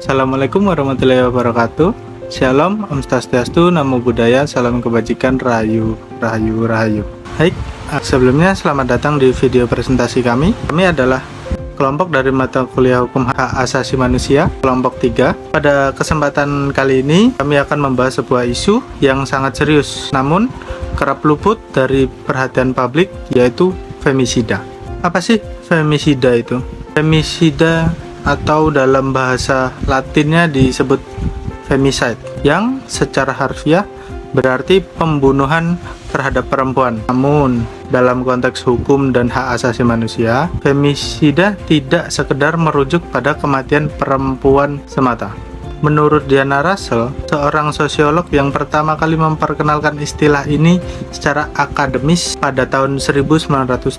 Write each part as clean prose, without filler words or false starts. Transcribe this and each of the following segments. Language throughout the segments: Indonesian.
Assalamualaikum warahmatullahi wabarakatuh. Shalom, Om Swastiastu, Namo Buddhaya, Salam Kebajikan, Rahayu, Rahayu, Rahayu. Baik, sebelumnya selamat datang di video presentasi kami. Kami adalah kelompok dari mata kuliah Hukum Hak Asasi Manusia, kelompok 3. Pada kesempatan kali ini, kami akan membahas sebuah isu yang sangat serius, namun kerap luput dari perhatian publik, yaitu femisida. Apa sih femisida itu? Femisida atau dalam bahasa Latinnya disebut femicide, yang secara harfiah berarti pembunuhan terhadap perempuan. Namun dalam konteks hukum dan hak asasi manusia, femisida tidak sekedar merujuk pada kematian perempuan semata. Menurut Diana Russell, seorang sosiolog yang pertama kali memperkenalkan istilah ini secara akademis pada tahun 1976,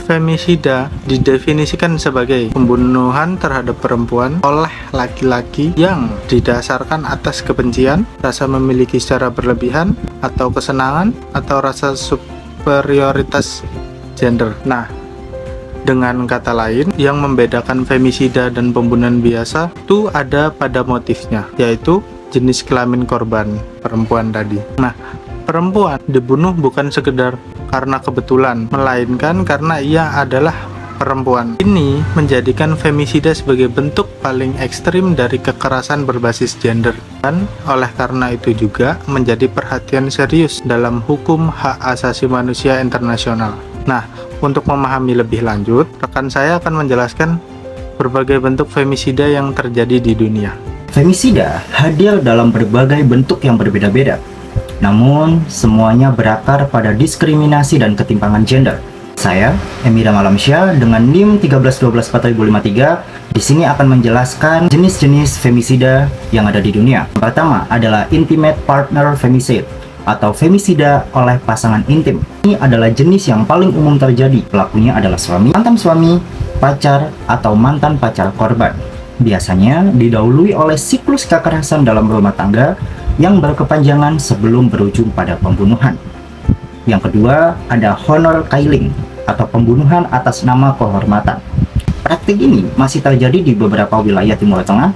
femisida didefinisikan sebagai pembunuhan terhadap perempuan oleh laki-laki yang didasarkan atas kebencian, rasa memiliki secara berlebihan, atau kesenangan, atau rasa superioritas gender. Nah, dengan kata lain, yang membedakan femisida dan pembunuhan biasa itu ada pada motifnya, yaitu jenis kelamin korban, perempuan tadi. Nah, perempuan dibunuh bukan sekedar karena kebetulan, melainkan karena ia adalah perempuan. Ini menjadikan femisida sebagai bentuk paling ekstrim dari kekerasan berbasis gender, dan oleh karena itu juga menjadi perhatian serius dalam hukum hak asasi manusia internasional. Nah, untuk memahami lebih lanjut, rekan saya akan menjelaskan berbagai bentuk femisida yang terjadi di dunia. Femisida hadir dalam berbagai bentuk yang berbeda-beda, namun semuanya berakar pada diskriminasi dan ketimpangan gender. Saya, Emira Malamsyah, dengan NIM 13124053, di sini akan menjelaskan jenis-jenis femisida yang ada di dunia. Yang pertama adalah intimate partner femicide, atau femisida oleh pasangan intim. Ini adalah jenis yang paling umum terjadi. Pelakunya adalah suami, mantan suami, pacar, atau mantan pacar korban. Biasanya didahului oleh siklus kekerasan dalam rumah tangga yang berkepanjangan sebelum berujung pada pembunuhan. Yang kedua, ada honor killing, atau pembunuhan atas nama kehormatan. Praktik ini masih terjadi di beberapa wilayah Timur Tengah,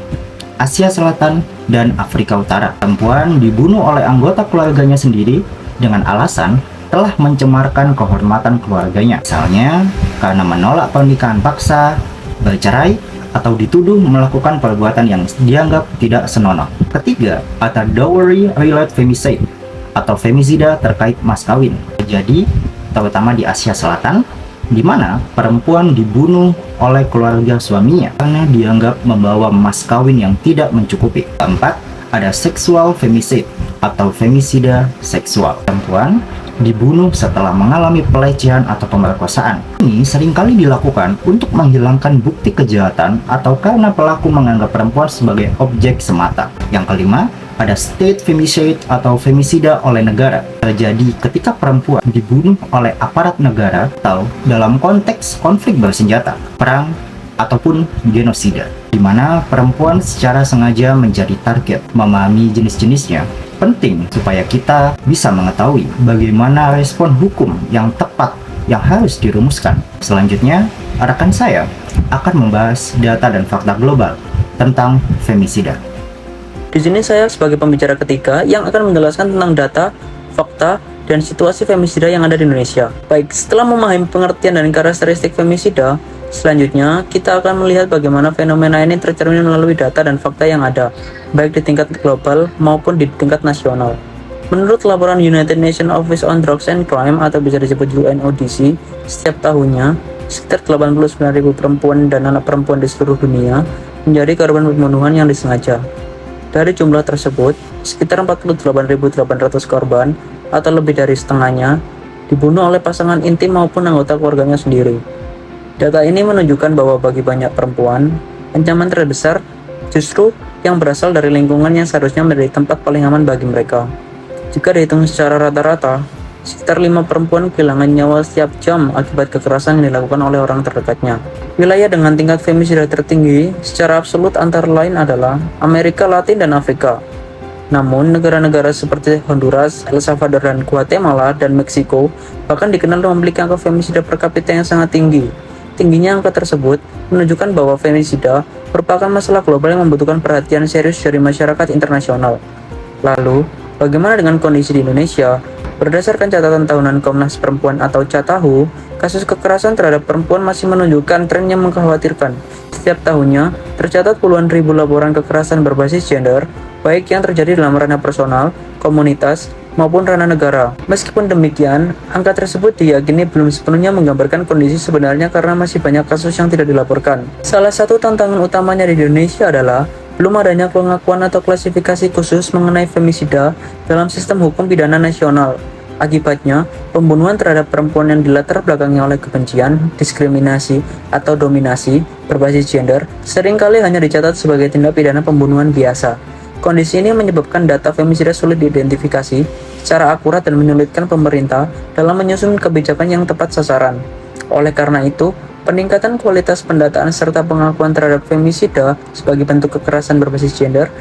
Asia Selatan, dan Afrika Utara. Perempuan dibunuh oleh anggota keluarganya sendiri dengan alasan telah mencemarkan kehormatan keluarganya. Misalnya, karena menolak pernikahan paksa, bercerai, atau dituduh melakukan perbuatan yang dianggap tidak senonoh. Ketiga, ada dowry-related femicide, atau femisida terkait mas kawin. Terjadi terutama di Asia Selatan, di mana perempuan dibunuh oleh keluarga suaminya karena dianggap membawa mas kawin yang tidak mencukupi. Keempat, ada sexual femicide atau femisida seksual. Perempuan dibunuh setelah mengalami pelecehan atau pemerkosaan. Ini seringkali dilakukan untuk menghilangkan bukti kejahatan atau karena pelaku menganggap perempuan sebagai objek semata. Yang kelima, ada state femicide atau femisida oleh negara. Terjadi ketika perempuan dibunuh oleh aparat negara atau dalam konteks konflik bersenjata, perang, ataupun genosida, di mana perempuan secara sengaja menjadi target. Memahami jenis-jenisnya penting supaya kita bisa mengetahui bagaimana respon hukum yang tepat yang harus dirumuskan. Selanjutnya, rekan saya akan membahas data dan fakta global tentang femisida. Di sini saya sebagai pembicara ketiga yang akan menjelaskan tentang data, fakta, dan situasi femisida yang ada di Indonesia. Baik, setelah memahami pengertian dan karakteristik femisida, selanjutnya kita akan melihat bagaimana fenomena ini tercermin melalui data dan fakta yang ada, baik di tingkat global maupun di tingkat nasional. Menurut laporan United Nations Office on Drugs and Crime atau bisa disebut UNODC, setiap tahunnya sekitar 89.000 perempuan dan anak perempuan di seluruh dunia menjadi korban pembunuhan yang disengaja. Dari jumlah tersebut, sekitar 48.800 korban atau lebih dari setengahnya dibunuh oleh pasangan intim maupun anggota keluarganya sendiri. Data ini menunjukkan bahwa bagi banyak perempuan, ancaman terbesar justru yang berasal dari lingkungan yang seharusnya menjadi tempat paling aman bagi mereka. Jika dihitung secara rata-rata, sekitar 5 perempuan kehilangan nyawa setiap jam akibat kekerasan yang dilakukan oleh orang terdekatnya. Wilayah dengan tingkat femisida tertinggi secara absolut antara lain adalah Amerika Latin dan Afrika. Namun, negara-negara seperti Honduras, El Salvador, dan Guatemala, dan Meksiko bahkan dikenal memiliki angka femisida per kapita yang sangat tinggi. Tingginya angka tersebut menunjukkan bahwa femisida merupakan masalah global yang membutuhkan perhatian serius dari masyarakat internasional. Lalu, bagaimana dengan kondisi di Indonesia? Berdasarkan catatan tahunan Komnas Perempuan atau Catahu, kasus kekerasan terhadap perempuan masih menunjukkan tren yang mengkhawatirkan. Setiap tahunnya, tercatat puluhan ribu laporan kekerasan berbasis gender, baik yang terjadi dalam ranah personal, komunitas, maupun ranah negara. Meskipun demikian, angka tersebut diyakini belum sepenuhnya menggambarkan kondisi sebenarnya karena masih banyak kasus yang tidak dilaporkan. Salah satu tantangan utamanya di Indonesia adalah belum adanya pengakuan atau klasifikasi khusus mengenai femisida dalam sistem hukum pidana nasional. Akibatnya, pembunuhan terhadap perempuan yang dilatar belakangi oleh kebencian, diskriminasi, atau dominasi berbasis gender seringkali hanya dicatat sebagai tindak pidana pembunuhan biasa. Kondisi ini menyebabkan data femisida sulit diidentifikasi secara akurat dan menyulitkan pemerintah dalam menyusun kebijakan yang tepat sasaran. Oleh karena itu, peningkatan kualitas pendataan serta pengakuan terhadap femisida sebagai bentuk kekerasan berbasis gender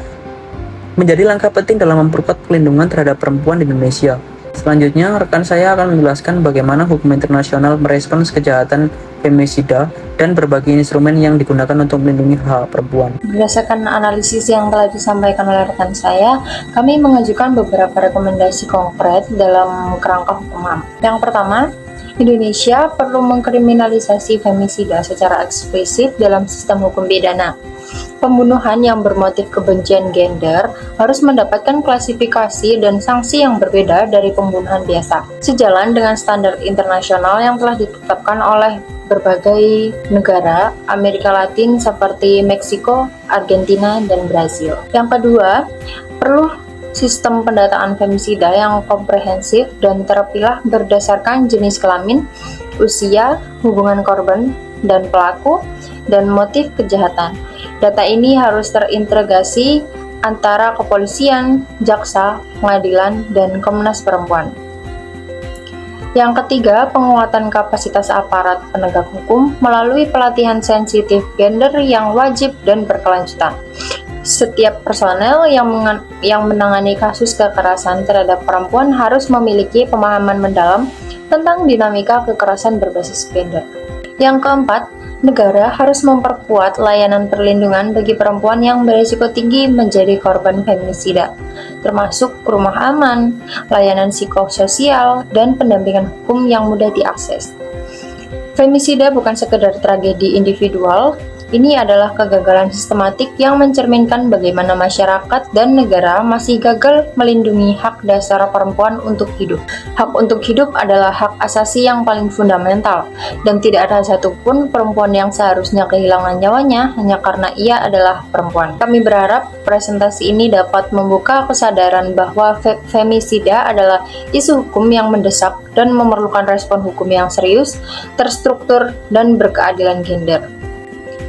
menjadi langkah penting dalam memperkuat perlindungan terhadap perempuan di Indonesia. Selanjutnya, rekan saya akan menjelaskan bagaimana hukum internasional merespons kejahatan femisida dan berbagai instrumen yang digunakan untuk melindungi hak perempuan. Berdasarkan analisis yang telah disampaikan oleh rekan saya, kami mengajukan beberapa rekomendasi konkret dalam kerangka hukum HAM. Yang pertama, Indonesia perlu mengkriminalisasi femisida secara eksplisit dalam sistem hukum pidana. Pembunuhan yang bermotif kebencian gender harus mendapatkan klasifikasi dan sanksi yang berbeda dari pembunuhan biasa, sejalan dengan standar internasional yang telah ditetapkan oleh berbagai negara Amerika Latin seperti Meksiko, Argentina, dan Brasil. Yang kedua, perlu sistem pendataan femisida yang komprehensif dan terpilah berdasarkan jenis kelamin, usia, hubungan korban dan pelaku, dan motif kejahatan. Data ini harus terintegrasi antara kepolisian, jaksa, pengadilan, dan Komnas Perempuan. Yang ketiga, penguatan kapasitas aparat penegak hukum melalui pelatihan sensitif gender yang wajib dan berkelanjutan. Setiap personel yang menangani kasus kekerasan terhadap perempuan harus memiliki pemahaman mendalam tentang dinamika kekerasan berbasis gender. Yang keempat, negara harus memperkuat layanan perlindungan bagi perempuan yang berisiko tinggi menjadi korban femisida, termasuk rumah aman, layanan psikososial, dan pendampingan hukum yang mudah diakses. Femisida bukan sekedar tragedi individual, ini adalah kegagalan sistematik yang mencerminkan bagaimana masyarakat dan negara masih gagal melindungi hak dasar perempuan untuk hidup. Hak untuk hidup adalah hak asasi yang paling fundamental, dan tidak ada satupun perempuan yang seharusnya kehilangan nyawanya hanya karena ia adalah perempuan. Kami berharap presentasi ini dapat membuka kesadaran bahwa femisida adalah isu hukum yang mendesak dan memerlukan respon hukum yang serius, terstruktur, dan berkeadilan gender.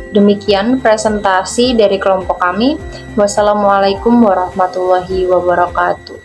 Demikian presentasi dari kelompok kami. Wassalamualaikum warahmatullahi wabarakatuh.